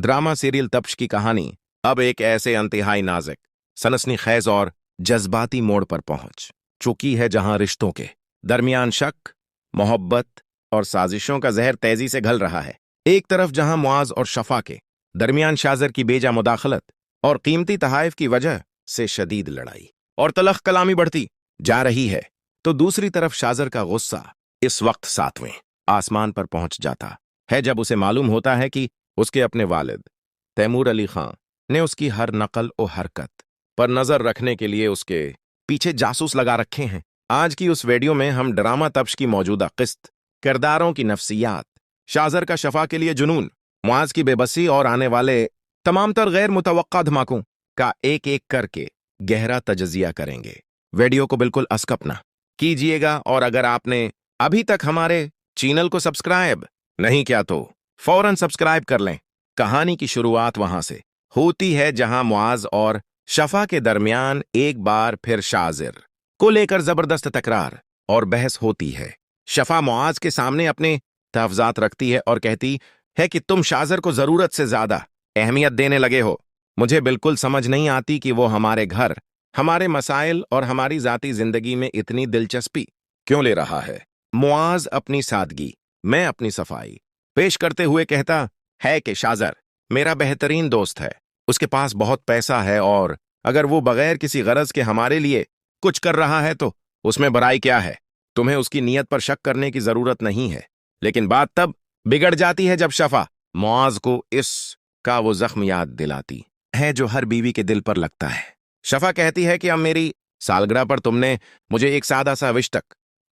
Drama serial तप्श की कहानी अब एक ऐसे इंतहाई नाजुक, सनसनीखेज और जज्बाती मोड़ पर पहुंच चुकी है जहां रिश्तों के दरमियान शक, मोहब्बत और साजिशों का जहर तेजी से घल रहा है। एक तरफ जहां मुआज और शफा के दरमियान शाजर की बेजा मुदाखलत और कीमती तहाइफ की वजह से शदीद लड़ाई और तलख कलामी बढ़ती जा रही है, तो दूसरी तरफ शाजर का गुस्सा इस वक्त सातवें आसमान पर पहुंच जाता है जब उसे मालूम होता है कि उसके अपने वालिद तैमूर अली खां ने उसकी हर नकल और हरकत पर नजर रखने के लिए उसके पीछे जासूस लगा रखे हैं। आज की उस वीडियो में हम ड्रामा तप्श की मौजूदा किस्त, किरदारों की नफ्सियात, शाजर का शफा के लिए जुनून, मुआज की बेबसी और आने वाले तमाम तर गैर मुतवक्का धमाकों का एक एक करके गहरा तजजिया करेंगे। वीडियो को बिल्कुल अस्किप ना कीजिएगा और अगर आपने अभी तक हमारे चैनल को सब्सक्राइब नहीं किया तो फौरन सब्सक्राइब कर लें। कहानी की शुरुआत वहां से होती है जहां मुआज और शफा के दरमियान एक बार फिर शाजर को लेकर जबरदस्त तकरार और बहस होती है। शफा मुआज के सामने अपने तहफ़्ज़ात रखती है और कहती है कि तुम शाजर को जरूरत से ज्यादा अहमियत देने लगे हो। मुझे बिल्कुल समझ नहीं आती कि वो हमारे घर, हमारे मसाइल और हमारी जाती जिंदगी में इतनी दिलचस्पी क्यों ले रहा है। मुआज अपनी सादगी, मैं अपनी सफाई पेश करते हुए कहता है कि शाजर मेरा बेहतरीन दोस्त है, उसके पास बहुत पैसा है और अगर वो बगैर किसी गरज के हमारे लिए कुछ कर रहा है तो उसमें बुराई क्या है। तुम्हें उसकी नीयत पर शक करने की जरूरत नहीं है। लेकिन बात तब बिगड़ जाती है जब शफा मुआज को इसका वो जख्म याद दिलाती है जो हर बीवी के दिल पर लगता है। शफा कहती है कि अब मेरी सालगिरह पर तुमने मुझे एक सादा सा विश तक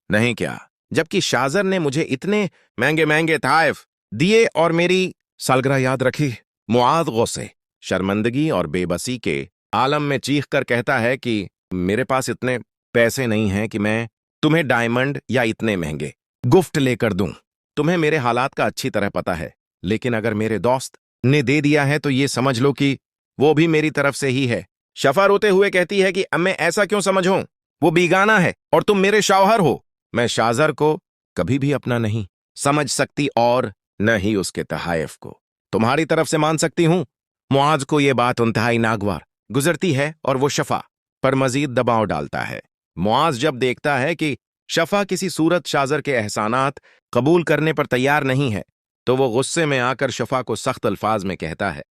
नहीं किया, जबकि शाजर ने मुझे इतने महंगे महंगे तोहफे दिए और मेरी सालगिरह याद रखी। मुआज गुस्से, शर्मिंदगी और बेबसी के आलम में चीख कर कहता है कि मेरे पास इतने पैसे नहीं हैं कि मैं तुम्हें डायमंड या इतने महंगे गिफ्ट लेकर दूं। तुम्हें मेरे हालात का अच्छी तरह पता है, लेकिन अगर मेरे दोस्त ने दे दिया है तो ये समझ लो कि वो भी मेरी तरफ से ही है। शफा रोते हुए कहती है कि अब मैं ऐसा क्यों समझूं, वो बीगाना है और तुम मेरे शौहर हो। मैं शाजर को कभी भी अपना नहीं समझ सकती और न ही उसके तहाइफ को तुम्हारी तरफ से मान सकती हूं। मुआज को यह बात इंतहाई नागवार गुजरती है और वो शफा पर मजीद दबाव डालता है। मुआज जब देखता है कि शफा किसी सूरत शाजर के एहसानात कबूल करने पर तैयार नहीं है, तो वो गुस्से में आकर शफा को सख्त अल्फाज में कहता है,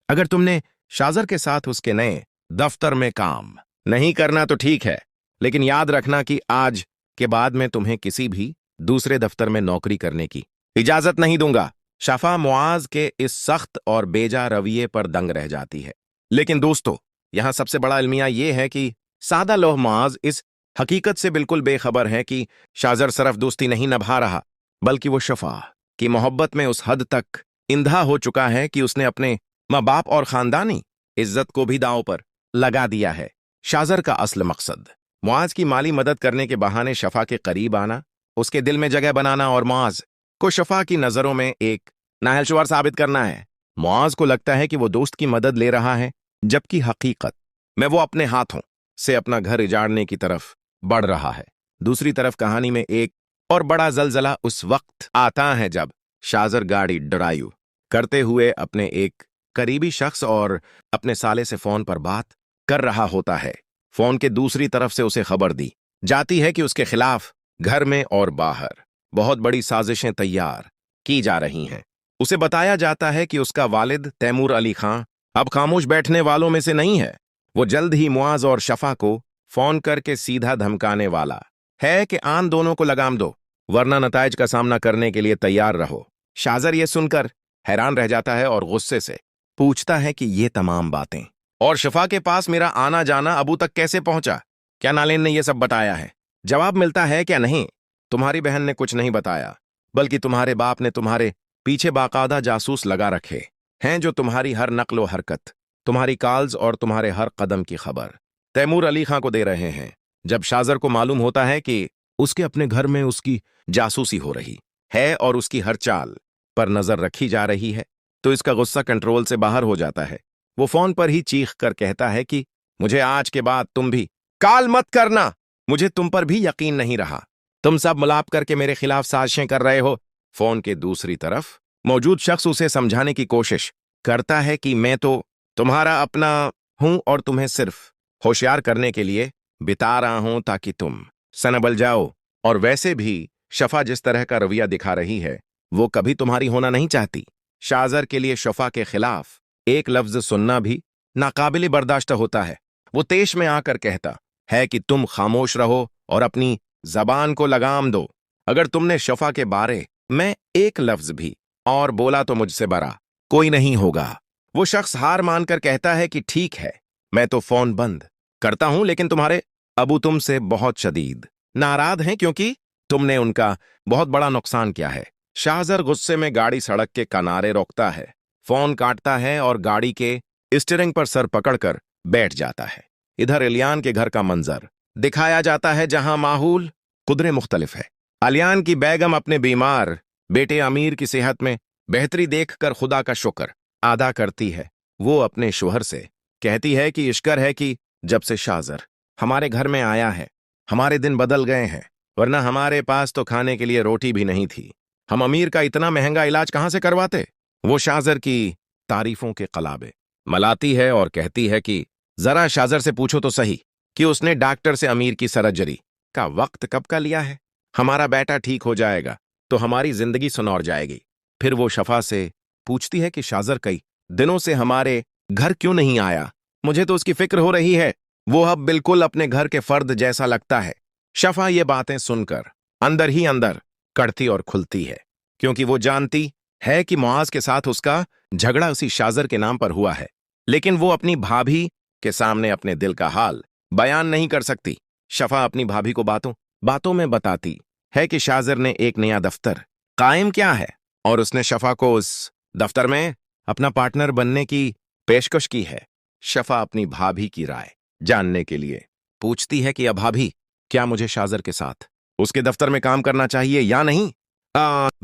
अगर तुमने शाजर के साथ उसके नए दफ्तर में काम नहीं करना तो ठीक है, लेकिन याद रखना कि आज के बाद मैं तुम्हें किसी भी दूसरे दफ्तर में नौकरी करने की इजाजत नहीं दूंगा। शफा मुआज के इस सख्त और बेजा रवैये पर दंग रह जाती है। लेकिन दोस्तों, यहां सबसे बड़ा अलमिया यह है कि सादा लोह मुआज इस हकीकत से बिल्कुल बेखबर है कि शाजर सिर्फ दोस्ती नहीं निभा रहा, बल्कि वो शफा की मोहब्बत में उस हद तक इंधा हो चुका है कि उसने अपने माँ बाप और खानदानी इज्जत को भी दांव पर लगा दिया है। शाजर का असल मकसद मुआज की माली मदद करने के बहाने शफा के करीब आना, उसके दिल में जगह बनाना और मुआज को शफा की नजरों में एक नाहलशुआर साबित करना है। मुआज को लगता है कि वो दोस्त की मदद ले रहा है, जबकि हकीकत में वो अपने हाथों से अपना घर उजाड़ने की तरफ बढ़ रहा है। दूसरी तरफ कहानी में एक और बड़ा जलजला उस वक्त आता है जब शाजर गाड़ी ड्राइव करते हुए अपने एक करीबी शख्स और अपने साले से फोन पर बात कर रहा होता है। फोन के दूसरी तरफ से उसे खबर दी जाती है कि उसके खिलाफ घर में और बाहर बहुत बड़ी साजिशें तैयार की जा रही हैं। उसे बताया जाता है कि उसका वालिद तैमूर अली खां अब खामोश बैठने वालों में से नहीं है। वो जल्द ही मुआज और शफा को फोन करके सीधा धमकाने वाला है कि आन दोनों को लगाम दो, वरना नताइज का सामना करने के लिए तैयार रहो। शाजर यह सुनकर हैरान रह जाता है और गुस्से से पूछता है कि ये तमाम बातें और शफा के पास मेरा आना जाना अबू तक कैसे पहुंचा? क्या नालेन ने यह सब बताया है? जवाब मिलता है क्या नहीं, तुम्हारी बहन ने कुछ नहीं बताया, बल्कि तुम्हारे बाप ने तुम्हारे पीछे बाकायदा जासूस लगा रखे हैं जो तुम्हारी हर नक्ल व हरकत, तुम्हारी कॉल्स और तुम्हारे हर कदम की खबर तैमूर अली खां को दे रहे हैं। जब शाजर को मालूम होता है कि उसके अपने घर में उसकी जासूसी हो रही है और उसकी हर चाल पर नजर रखी जा रही है, तो इसका गुस्सा कंट्रोल से बाहर हो जाता है। वो फोन पर ही चीख कर कहता है कि मुझे आज के बाद तुम भी कॉल मत करना, मुझे तुम पर भी यकीन नहीं रहा, तुम सब मिलाप करके मेरे खिलाफ साजिशें कर रहे हो। फोन के दूसरी तरफ मौजूद शख्स उसे समझाने की कोशिश करता है कि मैं तो तुम्हारा अपना हूं और तुम्हें सिर्फ होशियार करने के लिए बिता रहा हूं ताकि तुम सनबल जाओ। और वैसे भी शफा जिस तरह का रवैया दिखा रही है वो कभी तुम्हारी होना नहीं चाहती। शाजर के लिए शफा के खिलाफ एक लफ्ज सुनना भी नाकाबिल बर्दाश्त होता है। वो तेश में आकर कहता है कि तुम खामोश रहो और अपनी जबान को लगाम दो। अगर तुमने शफा के बारे में एक लफ्ज भी और बोला तो मुझसे बरा कोई नहीं होगा। वो शख्स हार मानकर कहता है कि ठीक है, मैं तो फोन बंद करता हूं, लेकिन तुम्हारे अबू तुमसे बहुत शदीद नाराज हैं क्योंकि तुमने उनका बहुत बड़ा नुकसान किया है। शाहजर गुस्से में गाड़ी सड़क के किनारे रोकता है, फोन काटता है और गाड़ी के स्टीयरिंग पर सर पकड़कर बैठ जाता है। इधर इलियान के घर का मंजर दिखाया जाता है जहां माहौल कुदरे मुख्तलिफ है। अलियान की बेगम अपने बीमार बेटे अमीर की सेहत में बेहतरी देखकर खुदा का शुक्र अदा करती है। वो अपने शोहर से कहती है कि इश्कर है कि जब से शाहजर हमारे घर में आया है हमारे दिन बदल गए हैं, वरना हमारे पास तो खाने के लिए रोटी भी नहीं थी। हम अमीर का इतना महंगा इलाज कहां से करवाते। वो शाहजर की तारीफों के कलाबे मलाती है और कहती है कि जरा शाहजर से पूछो तो सही कि उसने डॉक्टर से अमीर की सर्जरी का वक्त कब का लिया है। हमारा बेटा ठीक हो जाएगा तो हमारी जिंदगी सुनौर जाएगी। फिर वो शफा से पूछती है कि शाहजर कई दिनों से हमारे घर क्यों नहीं आया। मुझे तो उसकी फिक्र हो रही है, वो अब बिल्कुल अपने घर के फर्द जैसा लगता है। शफा ये बातें सुनकर अंदर ही अंदर कड़ती और खुलती है, क्योंकि वो जानती है कि मुआज के साथ उसका झगड़ा उसी शाहजर के नाम पर हुआ है, लेकिन वो अपनी भाभी के सामने अपने दिल का हाल बयान नहीं कर सकती। शफा अपनी भाभी को बातों बातों में बताती है कि शाहजर ने एक नया दफ्तर कायम किया है और उसने शफा को उस दफ्तर में अपना पार्टनर बनने की पेशकश की है। शफा अपनी भाभी की राय जानने के लिए पूछती है कि अब भाभी, क्या मुझे शाहजर के साथ उसके दफ्तर में काम करना चाहिए या नहीं।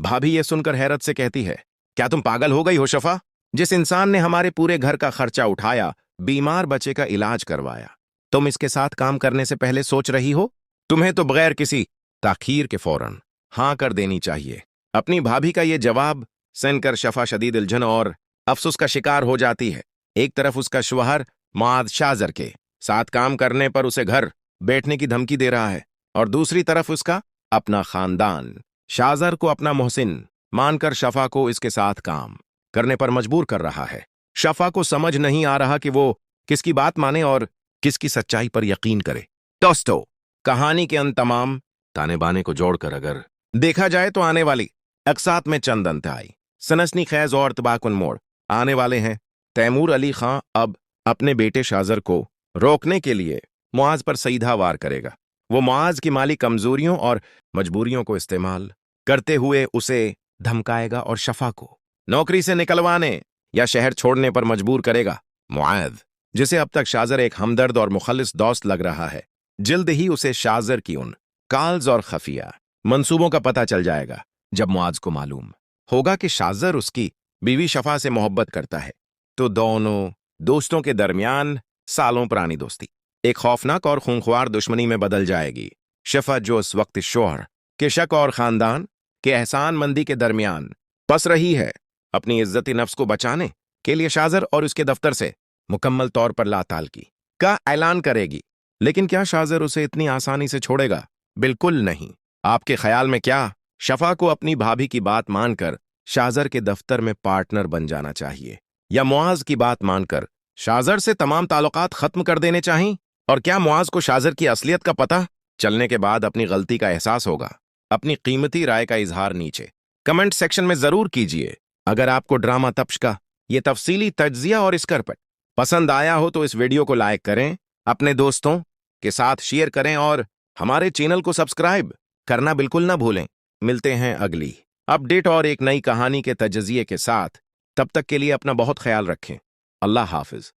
भाभी ये सुनकर हैरत से कहती है, क्या तुम पागल हो गई हो शफा? जिस इंसान ने हमारे पूरे घर का खर्चा उठाया, बीमार बच्चे का इलाज करवाया, तुम इसके साथ काम करने से पहले सोच रही हो? तुम्हें तो बगैर किसी ताखीर के फौरन हां कर देनी चाहिए। अपनी भाभी का ये जवाब सुनकर शफा शदीद उलझन और अफसोस का शिकार हो जाती है। एक तरफ उसका शौहर मुआज शाहजर के साथ काम करने पर उसे घर बैठने की धमकी दे रहा है और दूसरी तरफ उसका अपना खानदान शाहजर को अपना मोहसिन मानकर शफा को इसके साथ काम करने पर मजबूर कर रहा है। शफा को समझ नहीं आ रहा कि वो किसकी बात माने और किसकी सच्चाई पर यकीन करे। दोस्तों, कहानी के अंत तमाम ताने बाने को जोड़कर अगर देखा जाए तो आने वाली अकसात में चंद अंतहाई सनसनीखेज और तबाहकुन मोड़ आने वाले हैं। तैमूर अली खां अब अपने बेटे शाहजर को रोकने के लिए मुआज पर सीधा वार करेगा। वो मुआज की माली कमजोरियों और मजबूरियों को इस्तेमाल करते हुए उसे धमकाएगा और शफा को नौकरी से निकलवाने या शहर छोड़ने पर मजबूर करेगा। मुआज, जिसे अब तक शाहजर एक हमदर्द और मुखलिस दोस्त लग रहा है, जल्द ही उसे शाहजर की उन काल्स और खफिया मंसूबों का पता चल जाएगा। जब मुआज को मालूम होगा कि शाहजर उसकी बीवी शफा से मोहब्बत करता है, तो दोनों दोस्तों के दरमियान सालों पुरानी दोस्ती एक खौफनाक और खूंखार दुश्मनी में बदल जाएगी। शफा, जो इस वक्त शोहर के शक और खानदान के एहसान मंदी के दरमियान पस रही है, अपनी इज्जत नफ्स को बचाने के लिए शाहजर और उसके दफ्तर से मुकम्मल तौर पर लाताल्की का ऐलान करेगी। लेकिन क्या शाहजर उसे इतनी आसानी से छोड़ेगा? बिल्कुल नहीं। आपके ख्याल में क्या शफा को अपनी भाभी की बात मानकर शाहजर के दफ्तर में पार्टनर बन जाना चाहिए, या मुआज की बात मानकर शाहजर से तमाम ताल्लुकात खत्म कर देने चाहिए? और क्या मुआज को शाहजर की असलियत का पता चलने के बाद अपनी गलती का एहसास होगा? अपनी कीमती राय का इजहार नीचे कमेंट सेक्शन में जरूर कीजिए। अगर आपको ड्रामा तप्श का ये तफसीली तज्जिया और स्क्रप्ट पसंद आया हो तो इस वीडियो को लाइक करें, अपने दोस्तों के साथ शेयर करें और हमारे चैनल को सब्सक्राइब करना बिल्कुल ना भूलें। मिलते हैं अगली अपडेट और एक नई कहानी के तजज़िये के साथ। तब तक के लिए अपना बहुत ख्याल रखें। अल्लाह हाफिज।